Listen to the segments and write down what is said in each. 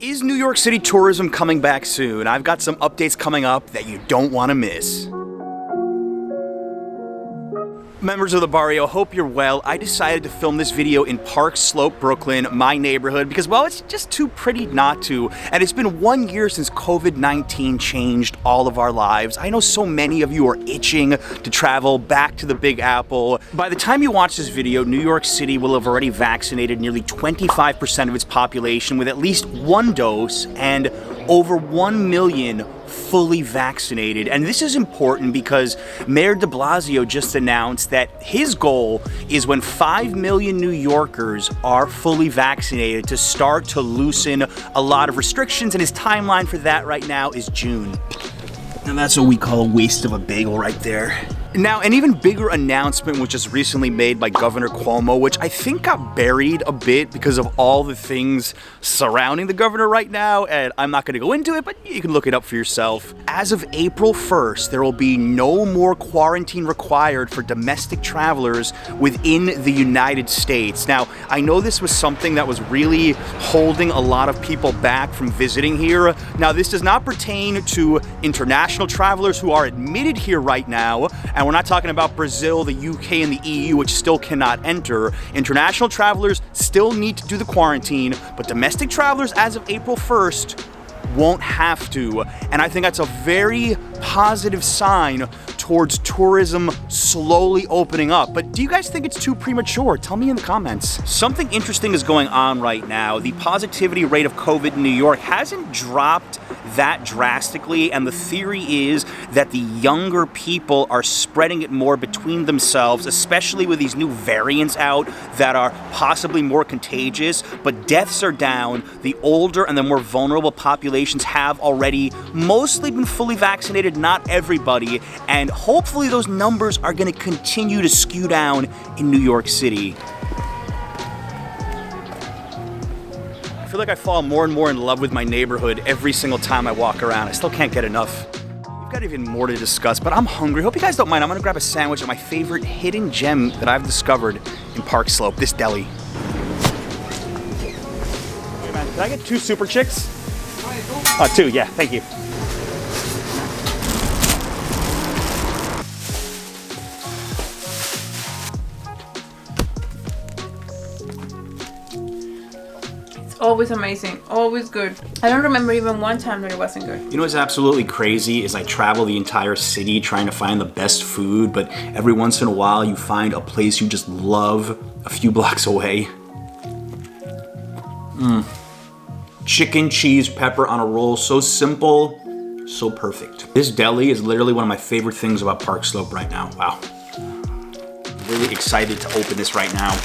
Is New York City tourism coming back soon? I've got some updates coming up that you don't want to miss. Members of the barrio, hope you're well. I decided to film this video in Park Slope, Brooklyn, my neighborhood, because, well, it's just too pretty not to. And it's been 1 year since COVID-19 changed all of our lives. I know so many of you are itching to travel back to the Big Apple. By the time you watch this video, New York City will have already vaccinated nearly 25% of its population with at least one dose, and over 1 million fully vaccinated. And this is important because Mayor de Blasio just announced that his goal is when 5 million New Yorkers are fully vaccinated to start to loosen a lot of restrictions, and his timeline for that right now is June. And that's what we call a waste of a bagel right there. Now, an even bigger announcement was just recently made by Governor Cuomo, which I think got buried a bit because of all the things surrounding the governor right now, and I'm not going to go into it, but you can look it up for yourself. As of April 1st, there will be no more quarantine required for domestic travelers within the United States. Now, I know this was something that was really holding a lot of people back from visiting here. Now, this does not pertain to international travelers who are admitted here right now, and we're not talking about Brazil, the UK, and the EU, which still cannot enter. International travelers still need to do the quarantine, but domestic travelers as of April 1st won't have to. And I think that's a very positive sign towards tourism slowly opening up. But do you guys think it's too premature? Tell me in the comments. Something interesting is going on right now. The positivity rate of COVID in New York hasn't dropped that drastically, and the theory is that the younger people are spreading it more between themselves, especially with these new variants out that are possibly more contagious. But deaths are down. The older and the more vulnerable populations have already mostly been fully vaccinated, not everybody, and hopefully those numbers are going to continue to skew down in New York City. I feel like I fall more and more in love with my neighborhood every single time I walk around. I still can't get enough. We've got even more to discuss, but I'm hungry. Hope you guys don't mind. I'm gonna grab a sandwich at my favorite hidden gem that I've discovered in Park Slope, this deli. Hey man, can I get 2 super chicks? 2, yeah, thank you. Always amazing, always good. I don't remember even one time that it wasn't good. You know what's absolutely crazy is I travel the entire city trying to find the best food, but every once in a while you find a place you just love a few blocks away. Chicken, cheese, pepper on a roll, so simple, so perfect. This deli is literally one of my favorite things about Park Slope right now. Wow. I'm really excited to open this right now.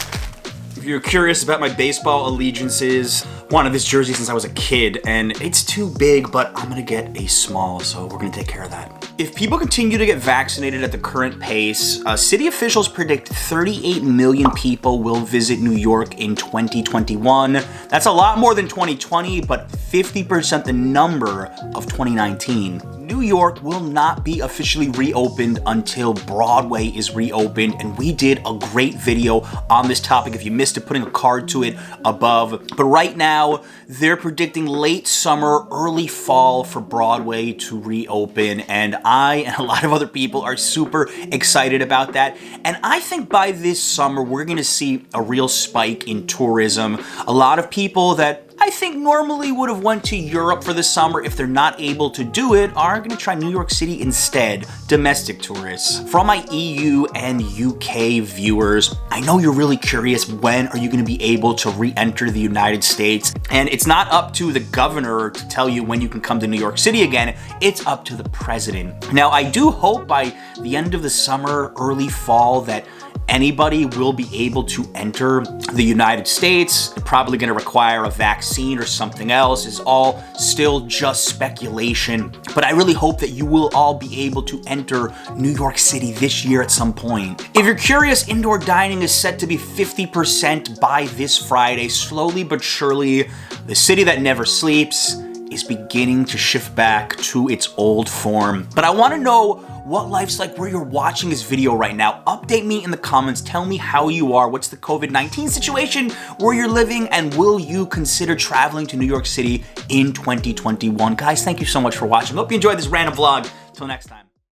If you're curious about my baseball allegiances, wanted this jersey since I was a kid, and it's too big, but I'm gonna get a small, so we're gonna take care of that. If people continue to get vaccinated at the current pace, city officials predict 38 million people will visit New York in 2021. That's a lot more than 2020, but 50% the number of 2019. New York will not be officially reopened until Broadway is reopened, and we did a great video on this topic. If you missed it, putting a card to it above. But right now, they're predicting late summer, early fall for Broadway to reopen, and I and a lot of other people are super excited about that. And I think by this summer, we're gonna see a real spike in tourism. A lot of people that I think normally would have went to Europe for the summer, if they're not able to do it, are gonna try New York City instead, domestic tourists. For all my EU and UK viewers, I know you're really curious, when are you gonna be able to re-enter the United States? And it's not up to the governor to tell you when you can come to New York City again, it's up to the president. Now, I do hope by the end of the summer, early fall, that anybody will be able to enter the United States. They're probably gonna require a vaccine or something else. It's all still just speculation. But I really hope that you will all be able to enter New York City this year at some point. If you're curious, indoor dining is set to be 50% by this Friday. Slowly but surely, the city that never sleeps is beginning to shift back to its old form. But I want to know what life's like where you're watching this video right now. Update me in the comments. Tell me how you are. What's the COVID-19 situation where you're living? And will you consider traveling to New York City in 2021? Guys, thank you so much for watching. Hope you enjoyed this random vlog. Till next time.